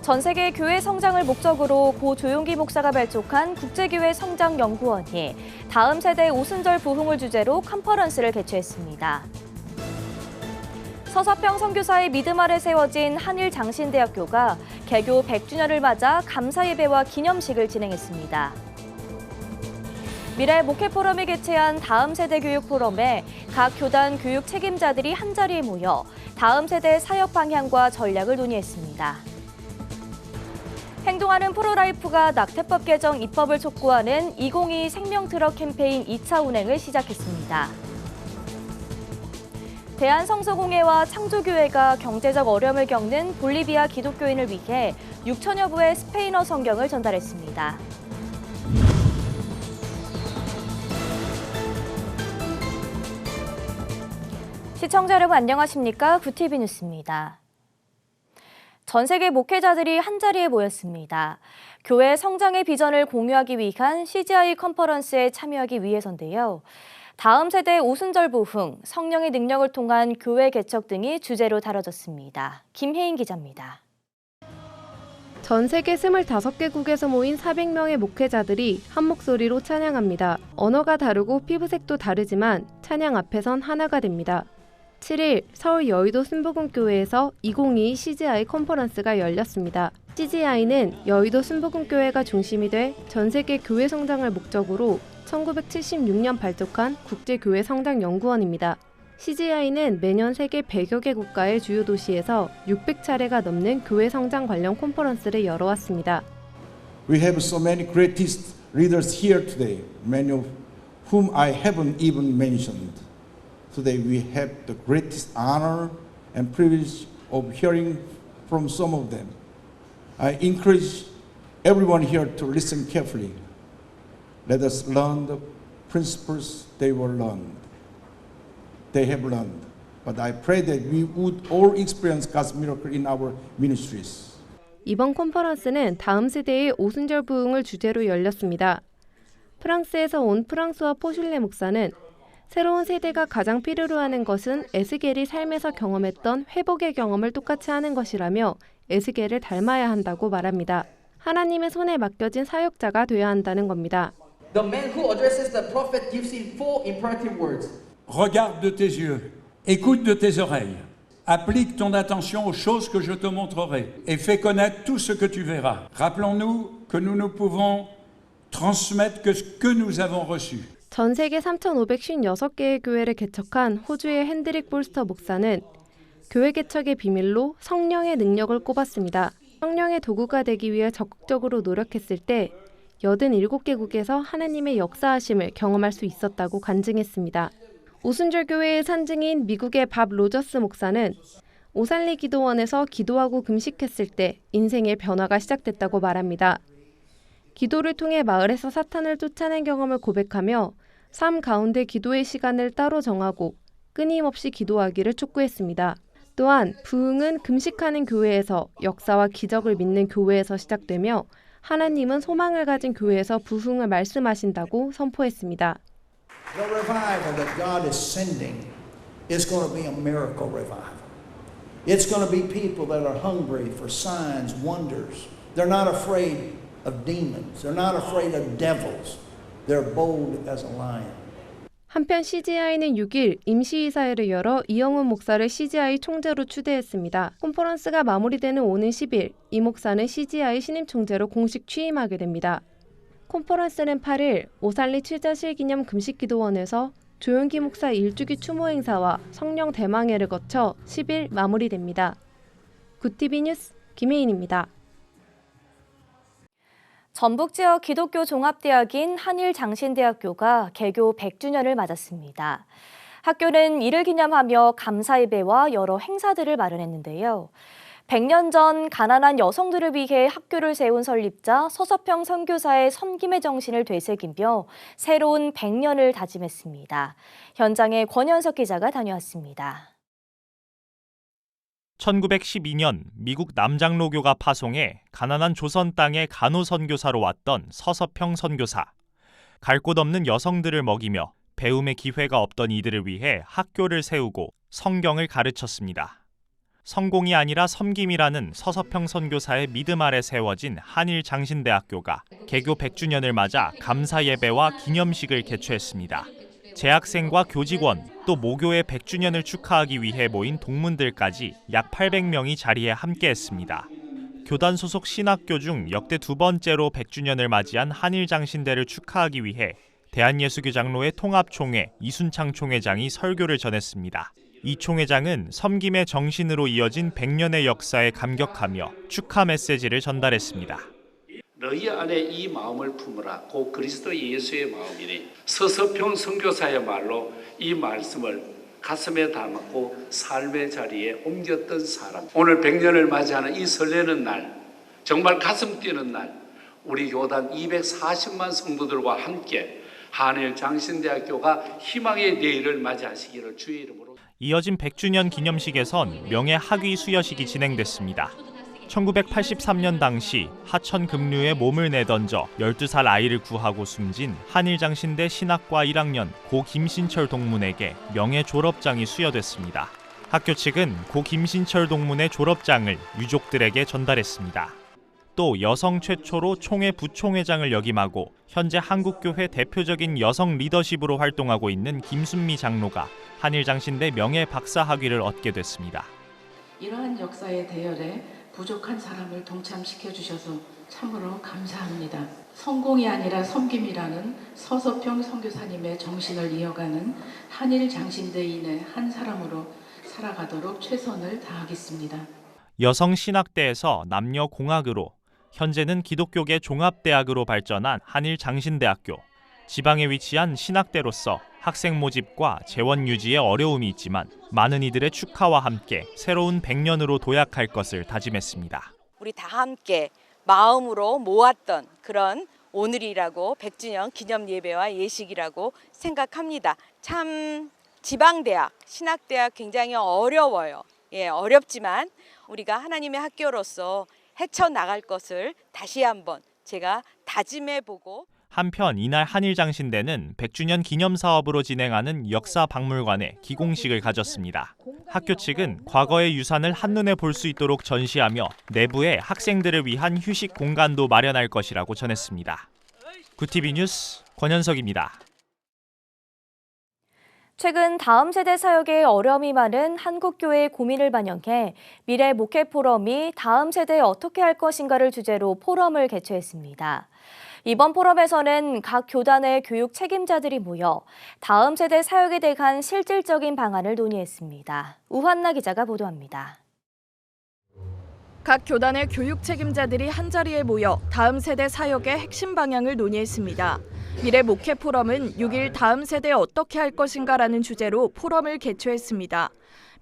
전 세계 교회 성장을 목적으로 고 조용기 목사가 발족한 국제교회 성장연구원이 다음 세대 오순절 부흥을 주제로 컨퍼런스를 개최했습니다. 서서평 선교사의 믿음 아래 세워진 한일장신대학교가 개교 100주년을 맞아 감사예배와 기념식을 진행했습니다. 미래 목회 포럼이 개최한 다음 세대 교육 포럼에 각 교단 교육 책임자들이 한자리에 모여 다음 세대 사역 방향과 전략을 논의했습니다. 행동하는 프로라이프가 낙태법 개정 입법을 촉구하는 2022 생명트럭 캠페인 2차 운행을 시작했습니다. 대한성서공회와 창조교회가 경제적 어려움을 겪는 볼리비아 기독교인을 위해 6천여 부의 스페인어 성경을 전달했습니다. 시청자 여러분 안녕하십니까? 구TV 뉴스입니다. 전 세계 목회자들이 한자리에 모였습니다. 교회 성장의 비전을 공유하기 위한 CGI 컨퍼런스에 참여하기 위해서인데요. 다음 세대 오순절 부흥, 성령의 능력을 통한 교회 개척 등이 주제로 다뤄졌습니다. 김혜인 기자입니다. 전 세계 25개국에서 모인 400명의 목회자들이 한 목소리로 찬양합니다. 언어가 다르고 피부색도 다르지만 찬양 앞에선 하나가 됩니다. 7일 서울 여의도 순복음교회에서 2022 CGI 컨퍼런스가 열렸습니다. CGI는 여의도 순복음교회가 중심이 돼 전 세계 교회 성장을 목적으로 1976년 발족한 국제교회 성장연구원입니다. CGI는 매년 세계 100여 개 국가의 주요 도시에서 600차례가 넘는 교회 성장 관련 컨퍼런스를 열어왔습니다. We have so many greatest leaders here today, many of whom I haven't even mentioned. Today we have the greatest honor and privilege of hearing from some of them. I encourage everyone here to listen carefully. Let us learn the principles they have learned. But I pray that we would all experience God's miracle in our ministries. 이번 컨퍼런스는 다음 세대의 오순절 부흥을 주제로 열렸습니다. 프랑스에서 온 프랑스와 포슐레 목사는 새로운 세대가 가장 필요로 하는 것은 에스겔이 삶에서 경험했던 회복의 경험을 똑같이 하는 것이라며 에스겔을 닮아야 한다고 말합니다. 하나님의 손에 맡겨진 사역자가 되어야 한다는 겁니다. The man who addresses the prophet gives him four imperative words. Regarde de tes yeux, écoute de tes oreilles, applique ton attention aux choses que je te montrerai et fais connaître tout ce que tu verras. Rappelons-nous que nous ne pouvons transmettre que ce que nous avons reçu. 전 세계 3,556개의 교회를 개척한 호주의 핸드릭 볼스터 목사는 교회 개척의 비밀로 성령의 능력을 꼽았습니다. 성령의 도구가 되기 위해 적극적으로 노력했을 때 87개국에서 하나님의 역사하심을 경험할 수 있었다고 간증했습니다. 오순절 교회의 산증인 미국의 밥 로저스 목사는 오살리 기도원에서 기도하고 금식했을 때 인생의 변화가 시작됐다고 말합니다. 기도를 통해 마을에서 사탄을 쫓아낸 경험을 고백하며 삶 가운데 기도의 시간을 따로 정하고 끊임없이 기도하기를 촉구했습니다. 또한 부흥은 금식하는 교회에서 역사와 기적을 믿는 교회에서 시작되며 하나님은 소망을 가진 교회에서 부흥을 말씀하신다고 선포했습니다. The revival that God is sending is going to be a miracle revival. It's going to be people that are hungry for signs, wonders. They're not afraid of demons. They're not afraid of devils. They're bold as a lion. 한편 CGI는 6일 임시이사회를 열어 이영훈 목사를 CGI 총재로 추대했습니다. 컨퍼런스가 마무리되는 오는 10일 이 목사는 CGI 신임 총재로 공식 취임하게 됩니다. 컨퍼런스는 8일 오살리 칠자실 기념 금식기도원에서 조용기 목사 일주기 추모 행사와 성령 대망회를 거쳐 10일 마무리됩니다. 구TV 뉴스 김혜인입니다. 전북 지역 기독교 종합대학인 한일장신대학교가 개교 100주년을 맞았습니다. 학교는 이를 기념하며 감사예배와 여러 행사들을 마련했는데요. 100년 전 가난한 여성들을 위해 학교를 세운 설립자 서서평 선교사의 섬김의 정신을 되새기며 새로운 100년을 다짐했습니다. 현장에 권현석 기자가 다녀왔습니다. 1912년 미국 남장로교가 파송해 가난한 조선 땅의 간호선교사로 왔던 서서평 선교사. 갈 곳 없는 여성들을 먹이며 배움의 기회가 없던 이들을 위해 학교를 세우고 성경을 가르쳤습니다. 성공이 아니라 섬김이라는 서서평 선교사의 믿음 아래 세워진 한일장신대학교가 개교 100주년을 맞아 감사 예배와 기념식을 개최했습니다. 재학생과 교직원, 또 모교의 100주년을 축하하기 위해 모인 동문들까지 약 800명이 자리에 함께했습니다. 교단 소속 신학교 중 역대 두 번째로 100주년을 맞이한 한일장신대를 축하하기 위해 대한예수교 장로회 통합총회 이순창 총회장이 설교를 전했습니다. 이 총회장은 섬김의 정신으로 이어진 100년의 역사에 감격하며 축하 메시지를 전달했습니다. 너희 안에 이 마음을 품으라. 곧 그리스도 예수의 마음이니 서서평 선교사의 말로 이 말씀을 가슴에 담고 삶의 자리에 옮겼던 사람. 오늘 100년을 맞이하는 이 설레는 날, 정말 가슴 뛰는 날, 우리 교단 240만 성도들과 함께 한일장신대학교가 희망의 내일을 맞이하시기를 주의 이름으로. 이어진 100주년 기념식에선 명예 학위 수여식이 진행됐습니다. 1983년 당시 하천 급류에 몸을 내던져 12살 아이를 구하고 숨진 한일장신대 신학과 1학년 고 김신철 동문에게 명예 졸업장이 수여됐습니다. 학교 측은 고 김신철 동문의 졸업장을 유족들에게 전달했습니다. 또 여성 최초로 총회 부총회장을 역임하고 현재 한국교회 대표적인 여성 리더십으로 활동하고 있는 김순미 장로가 한일장신대 명예 박사 학위를 얻게 됐습니다. 이러한 역사의 대열에 부족한 사람을 동참시켜 주셔서 참으로 감사합니다. 성공이 아니라 섬김이라는 서서평 선교사님의 정신을 이어가는 한일장신대인의 한 사람으로 살아가도록 최선을 다하겠습니다. 여성 신학대에서 남녀 공학으로, 현재는 기독교계 종합대학으로 발전한 한일장신대학교. 지방에 위치한 신학대로서 학생 모집과 재원 유지에 어려움이 있지만 많은 이들의 축하와 함께 새로운 100년으로 도약할 것을 다짐했습니다. 우리 다 함께 마음으로 모았던 그런 오늘이라고 100주년 기념 예배와 예식이라고 생각합니다. 참 지방대학, 신학대학 굉장히 어려워요. 어렵지만 우리가 하나님의 학교로서 헤쳐나갈 것을 다시 한번 제가 다짐해보고. 한편 이날 한일장신대는 100주년 기념사업으로 진행하는 역사박물관에 기공식을 가졌습니다. 학교 측은 과거의 유산을 한눈에 볼 수 있도록 전시하며 내부에 학생들을 위한 휴식 공간도 마련할 것이라고 전했습니다. 구TV 뉴스 권현석입니다. 최근 다음 세대 사역에 어려움이 많은 한국교회의 고민을 반영해 미래 목회 포럼이 다음 세대에 어떻게 할 것인가를 주제로 포럼을 개최했습니다. 이번 포럼에서는 각 교단의 교육 책임자들이 모여 다음 세대 사역에 대한 실질적인 방안을 논의했습니다. 우한나 기자가 보도합니다. 각 교단의 교육 책임자들이 한자리에 모여 다음 세대 사역의 핵심 방향을 논의했습니다. 미래 목회 포럼은 6일 다음 세대에 어떻게 할 것인가라는 주제로 포럼을 개최했습니다.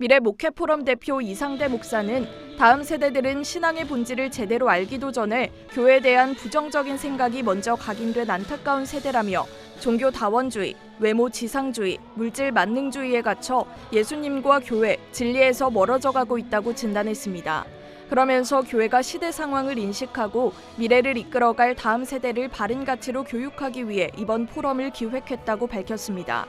미래 목회 포럼 대표 이상대 목사는 다음 세대들은 신앙의 본질을 제대로 알기도 전에 교회에 대한 부정적인 생각이 먼저 각인된 안타까운 세대라며 종교 다원주의, 외모 지상주의, 물질 만능주의에 갇혀 예수님과 교회, 진리에서 멀어져 가고 있다고 진단했습니다. 그러면서 교회가 시대 상황을 인식하고 미래를 이끌어갈 다음 세대를 바른 가치로 교육하기 위해 이번 포럼을 기획했다고 밝혔습니다.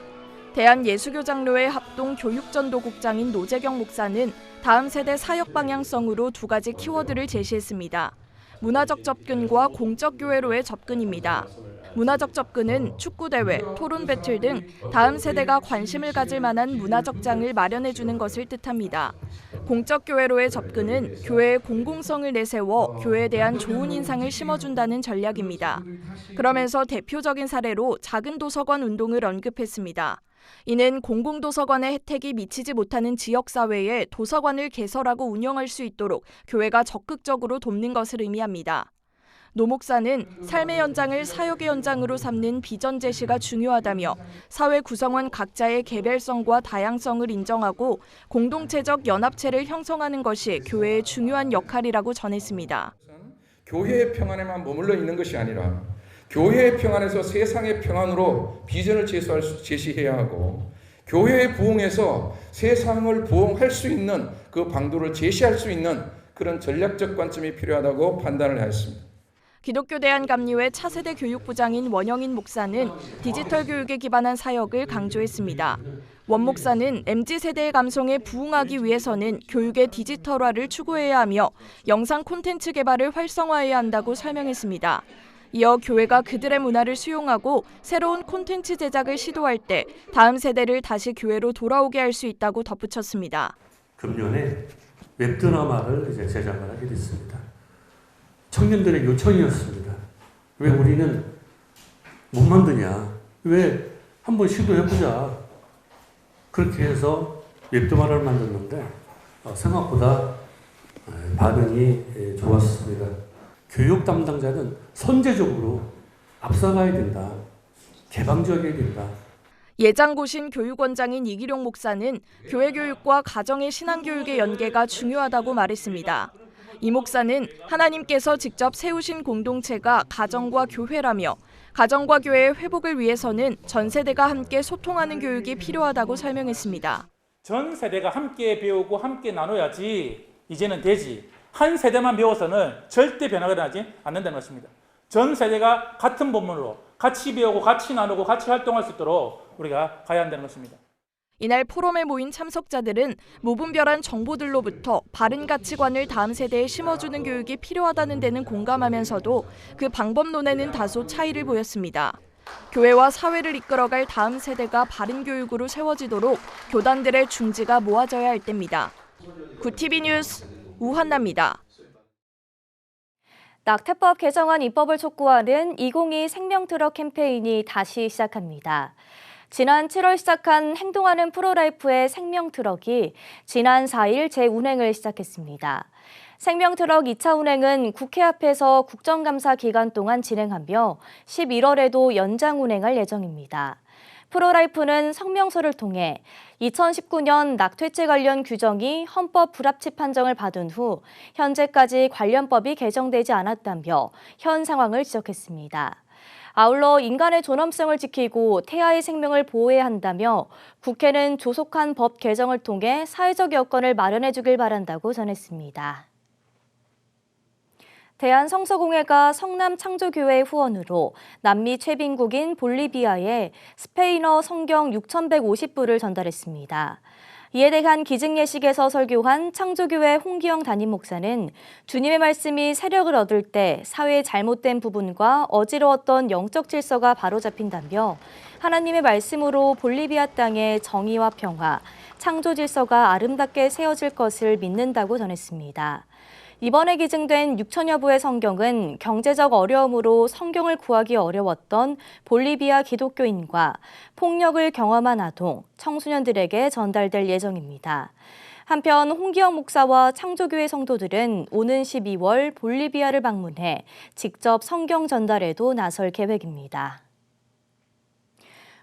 대한예수교장로회 합동 교육전도국장인 노재경 목사는 다음 세대 사역 방향성으로 두 가지 키워드를 제시했습니다. 문화적 접근과 공적 교회로의 접근입니다. 문화적 접근은 축구대회, 토론 배틀 등 다음 세대가 관심을 가질 만한 문화적 장을 마련해주는 것을 뜻합니다. 공적 교회로의 접근은 교회의 공공성을 내세워 교회에 대한 좋은 인상을 심어준다는 전략입니다. 그러면서 대표적인 사례로 작은 도서관 운동을 언급했습니다. 이는 공공도서관의 혜택이 미치지 못하는 지역사회에 도서관을 개설하고 운영할 수 있도록 교회가 적극적으로 돕는 것을 의미합니다. 노 목사는 삶의 연장을 사역의 연장으로 삼는 비전 제시가 중요하다며 사회 구성원 각자의 개별성과 다양성을 인정하고 공동체적 연합체를 형성하는 것이 교회의 중요한 역할이라고 전했습니다. 교회의 평안에만 머물러 있는 것이 아니라 교회의 평안에서 세상의 평안으로 비전을 제시해야 하고 교회의 부흥에서 세상을 부흥할 수 있는 그 방도를 제시할 수 있는 그런 전략적 관점이 필요하다고 판단을 하였습니다. 기독교 대한감리회 차세대 교육부장인 원영인 목사는 디지털 교육에 기반한 사역을 강조했습니다. 원 목사는 MZ세대의 감성에 부응하기 위해서는 교육의 디지털화를 추구해야 하며 영상 콘텐츠 개발을 활성화해야 한다고 설명했습니다. 이어 교회가 그들의 문화를 수용하고 새로운 콘텐츠 제작을 시도할 때 다음 세대를 다시 교회로 돌아오게 할 수 있다고 덧붙였습니다. 금년에 웹드라마를 이제 제작을 하게 됐습니다. 청년들의 요청이었습니다. 왜 우리는 못 만드냐? 왜 한번 시도해보자. 그렇게 해서 웹드라마를 만들었는데 생각보다 반응이 좋았습니다. 교육 담당자는 선제적으로 앞서가야 된다. 개방적이어야 된다. 예장고신 교육원장인 이기룡 목사는 교회 교육과 가정의 신앙교육의 연계가 중요하다고 말했습니다. 이 목사는 하나님께서 직접 세우신 공동체가 가정과 교회라며 가정과 교회의 회복을 위해서는 전 세대가 함께 소통하는 교육이 필요하다고 설명했습니다. 전 세대가 함께 배우고 함께 나눠야지 이제는 되지. 한 세대만 배워서는 절대 변화가 일어나지 않는다는 것입니다. 전 세대가 같은 본문으로 같이 배우고 같이 나누고 같이 활동할 수 있도록 우리가 가야 한다는 것입니다. 이날 포럼에 모인 참석자들은 무분별한 정보들로부터 바른 가치관을 다음 세대에 심어주는 교육이 필요하다는 데는 공감하면서도 그 방법론에는 다소 차이를 보였습니다. 교회와 사회를 이끌어갈 다음 세대가 바른 교육으로 세워지도록 교단들의 중지가 모아져야 할 때입니다. 구TV 뉴스 우한나입니다. 낙태법 개정안 입법을 촉구하는 2022 생명트럭 캠페인이 다시 시작합니다. 지난 7월 시작한 행동하는 프로라이프의 생명트럭이 지난 4일 재운행을 시작했습니다. 생명트럭 2차 운행은 국회 앞에서 국정감사 기간 동안 진행하며 11월에도 연장 운행할 예정입니다. 프로라이프는 성명서를 통해 2019년 낙태죄 관련 규정이 헌법 불합치 판정을 받은 후 현재까지 관련법이 개정되지 않았다며 현 상황을 지적했습니다. 아울러 인간의 존엄성을 지키고 태아의 생명을 보호해야 한다며 국회는 조속한 법 개정을 통해 사회적 여건을 마련해 주길 바란다고 전했습니다. 대한성서공회가 성남창조교회 후원으로 남미 최빈국인 볼리비아에 스페인어 성경 6,150부를 전달했습니다. 이에 대한 기증 예식에서 설교한 창조교회 홍기영 담임 목사는 주님의 말씀이 세력을 얻을 때 사회의 잘못된 부분과 어지러웠던 영적 질서가 바로잡힌다며 하나님의 말씀으로 볼리비아 땅의 정의와 평화, 창조 질서가 아름답게 세워질 것을 믿는다고 전했습니다. 이번에 기증된 6천여 부의 성경은 경제적 어려움으로 성경을 구하기 어려웠던 볼리비아 기독교인과 폭력을 경험한 아동, 청소년들에게 전달될 예정입니다. 한편 홍기영 목사와 창조교회 성도들은 오는 12월 볼리비아를 방문해 직접 성경 전달에도 나설 계획입니다.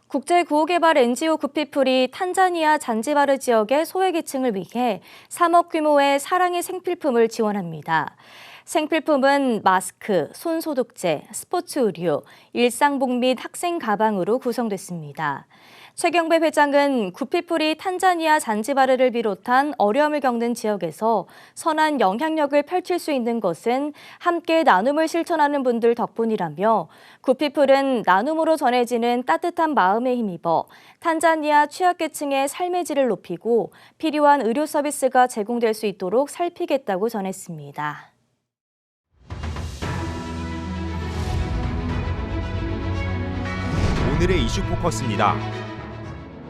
국제구호개발 NGO 구피플이 탄자니아 잔지바르 지역의 소외계층을 위해 3억 규모의 사랑의 생필품을 지원합니다. 생필품은 마스크, 손소독제, 스포츠 의류, 일상복 및 학생 가방으로 구성됐습니다. 최경배 회장은 구피플이 탄자니아 잔지바르를 비롯한 어려움을 겪는 지역에서 선한 영향력을 펼칠 수 있는 것은 함께 나눔을 실천하는 분들 덕분이라며 구피플은 나눔으로 전해지는 따뜻한 마음에 힘입어 탄자니아 취약계층의 삶의 질을 높이고 필요한 의료 서비스가 제공될 수 있도록 살피겠다고 전했습니다. 오늘의 이슈 포커스입니다.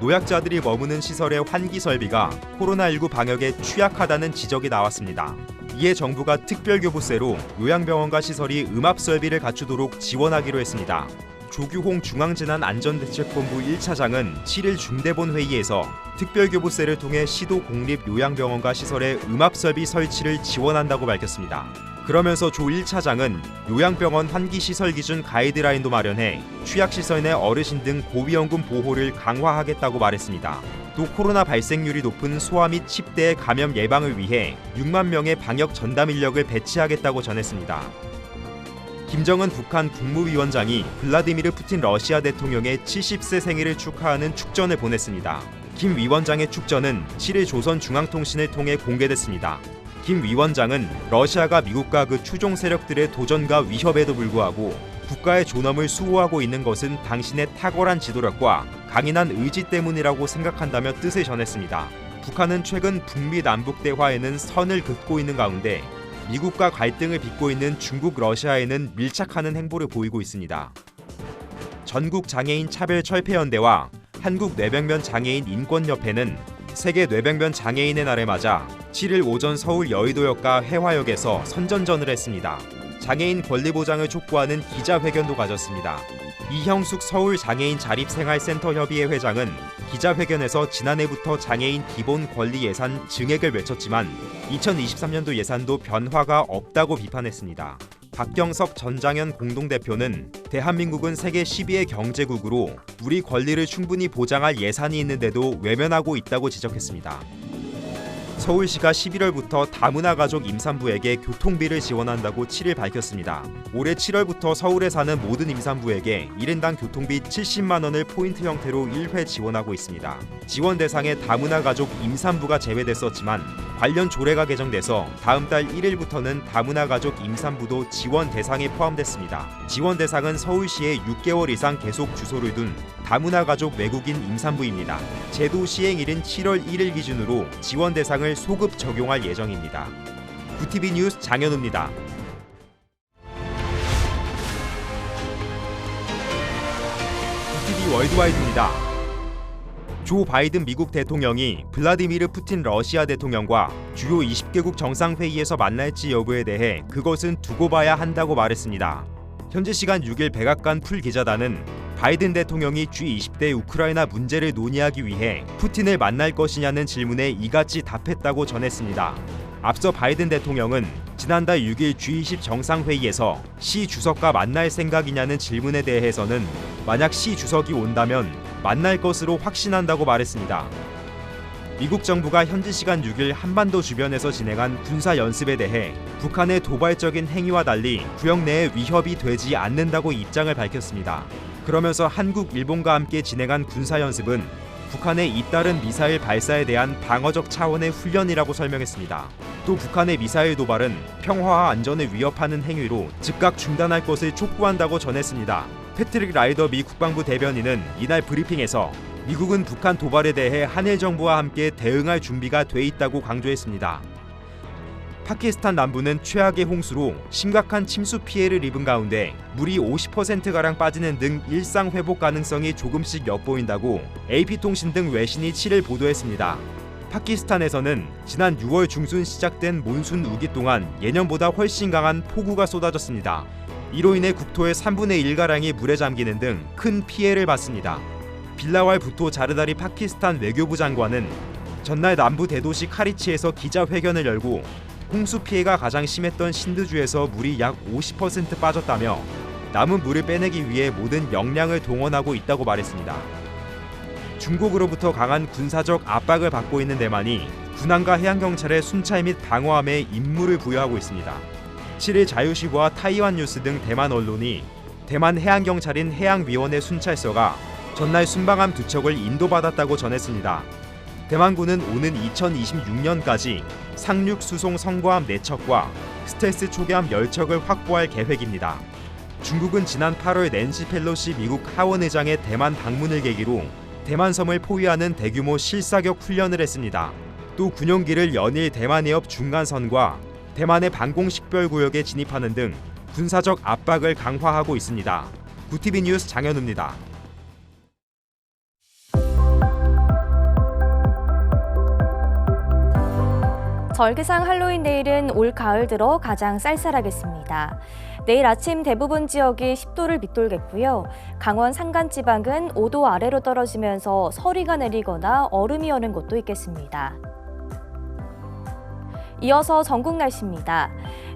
노약자들이 머무는 시설의 환기 설비가 코로나19 방역에 취약하다는 지적이 나왔습니다. 이에 정부가 특별교부세로 요양병원과 시설이 음압 설비를 갖추도록 지원하기로 했습니다. 조규홍 중앙재난안전대책본부 1차장은 7일 중대본 회의에서 특별교부세를 통해 시도 공립 요양병원과 시설의 음압 설비 설치를 지원한다고 밝혔습니다. 그러면서 조 1차장은 요양병원 환기시설 기준 가이드라인도 마련해 취약시설 내 어르신 등 고위험군 보호를 강화하겠다고 말했습니다. 또 코로나 발생률이 높은 소아 및 10대의 감염 예방을 위해 6만 명의 방역 전담 인력을 배치하겠다고 전했습니다. 김정은 북한 국무위원장이 블라디미르 푸틴 러시아 대통령의 70세 생일을 축하하는 축전을 보냈습니다. 김 위원장의 축전은 7일 조선중앙통신을 통해 공개됐습니다. 김 위원장은 러시아가 미국과 그 추종 세력들의 도전과 위협에도 불구하고 국가의 존엄을 수호하고 있는 것은 당신의 탁월한 지도력과 강인한 의지 때문이라고 생각한다며 뜻을 전했습니다. 북한은 최근 북미 남북 대화에는 선을 긋고 있는 가운데 미국과 갈등을 빚고 있는 중국, 러시아에는 밀착하는 행보를 보이고 있습니다. 전국 장애인 차별철폐연대와 한국 뇌병변 장애인 인권협회는 세계 뇌병변 장애인의 날을 맞아 7일 오전 서울 여의도역과 해화역에서 선전전을 했습니다. 장애인 권리 보장을 촉구하는 기자회견도 가졌습니다. 이형숙 서울장애인자립생활센터협의회 회장은 기자회견에서 지난해부터 장애인 기본 권리 예산 증액을 외쳤지만 2023년도 예산도 변화가 없다고 비판했습니다. 박경석 전장현 공동대표는 대한민국은 세계 12의 경제국으로 우리 권리를 충분히 보장할 예산이 있는데도 외면하고 있다고 지적했습니다. 서울시가 11월부터 다문화 가족 임산부에게 교통비를 지원한다고 7일 밝혔습니다. 올해 7월부터 서울에 사는 모든 임산부에게 1인당 교통비 70만 원을 포인트 형태로 1회 지원하고 있습니다. 지원 대상에 다문화 가족 임산부가 제외됐었지만 관련 조례가 개정돼서 다음 달 1일부터는 다문화 가족 임산부도 지원 대상에 포함됐습니다. 지원 대상은 서울시에 6개월 이상 계속 주소를 둔 다문화 가족 외국인 임산부입니다. 제도 시행일인 7월 1일 기준으로 지원 대상을 소급 적용할 예정입니다. 구TV 뉴스 장현우입니다. 구TV 월드와이드입니다. 조 바이든 미국 대통령이 블라디미르 푸틴 러시아 대통령과 주요 20개국 정상회의에서 만날지 여부에 대해 그것은 두고 봐야 한다고 말했습니다. 현지 시간 6일 백악관 풀 기자단은 바이든 대통령이 G20대 우크라이나 문제를 논의하기 위해 푸틴을 만날 것이냐는 질문에 이같이 답했다고 전했습니다. 앞서 바이든 대통령은 지난달 6일 G20 정상회의에서 시 주석과 만날 생각이냐는 질문에 대해서는 만약 시 주석이 온다면 만날 것으로 확신한다고 말했습니다. 미국 정부가 현지 시간 6일 한반도 주변에서 진행한 군사 연습에 대해 북한의 도발적인 행위와 달리 구역 내에 위협이 되지 않는다고 입장을 밝혔습니다. 그러면서 한국, 일본과 함께 진행한 군사 연습은 북한의 잇따른 미사일 발사에 대한 방어적 차원의 훈련이라고 설명했습니다. 또 북한의 미사일 도발은 평화와 안전을 위협하는 행위로 즉각 중단할 것을 촉구한다고 전했습니다. 패트릭 라이더 미 국방부 대변인은 이날 브리핑에서 미국은 북한 도발에 대해 한일 정부와 함께 대응할 준비가 돼 있다고 강조했습니다. 파키스탄 남부는 최악의 홍수로 심각한 침수 피해를 입은 가운데 물이 50%가량 빠지는 등 일상 회복 가능성이 조금씩 엿보인다고 AP통신 등 외신이 7일 보도했습니다. 파키스탄에서는 지난 6월 중순 시작된 몬순 우기 동안 예년보다 훨씬 강한 폭우가 쏟아졌습니다. 이로 인해 국토의 3분의 1가량이 물에 잠기는 등 큰 피해를 봤습니다. 빌라왈 부토 자르다리 파키스탄 외교부 장관은 전날 남부 대도시 카리치에서 기자회견을 열고 홍수 피해가 가장 심했던 신드주에서 물이 약 50% 빠졌다며 남은 물을 빼내기 위해 모든 역량을 동원하고 있다고 말했습니다. 중국으로부터 강한 군사적 압박을 받고 있는 대만이 군함과 해양경찰의 순찰 및 방어함에 임무를 부여하고 있습니다. 7일 자유시보와 타이완 뉴스 등 대만 언론이 대만 해양경찰인 해양위원회 순찰서가 전날 순방함 2척을 인도받았다고 전했습니다. 대만군은 오는 2026년까지 상륙 수송 선거함 4척과 스텔스 초계함 10척을 확보할 계획입니다. 중국은 지난 8월 낸시 펠로시 미국 하원의장의 대만 방문을 계기로 대만섬을 포위하는 대규모 실사격 훈련을 했습니다. 또 군용기를 연일 대만 해협 중간선과 대만의 방공식별구역에 진입하는 등 군사적 압박을 강화하고 있습니다. 구TV 뉴스 장현우입니다. 절기상 할로윈 내일은 올 가을 들어 가장 쌀쌀하겠습니다. 내일 아침 대부분 지역이 10도를 밑돌겠고요. 강원 산간지방은 5도 아래로 떨어지면서 서리가 내리거나 얼음이 여는 곳도 있겠습니다. 이어서 전국 날씨입니다.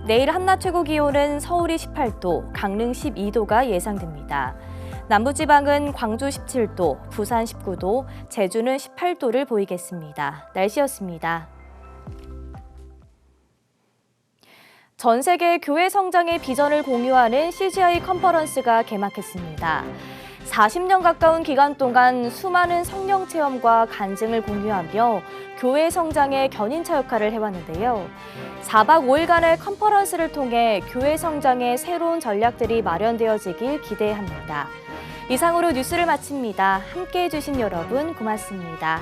내일 한낮 최고 기온은 서울이 18도, 강릉 12도가 예상됩니다. 남부지방은 광주 17도, 부산 19도, 제주는 18도를 보이겠습니다. 날씨였습니다. 전 세계 교회 성장의 비전을 공유하는 CGI 컨퍼런스가 개막했습니다. 40년 가까운 기간 동안 수많은 성령 체험과 간증을 공유하며 교회 성장의 견인차 역할을 해왔는데요. 4박 5일간의 컨퍼런스를 통해 교회 성장에 새로운 전략들이 마련되어지길 기대합니다. 이상으로 뉴스를 마칩니다. 함께해 주신 여러분 고맙습니다.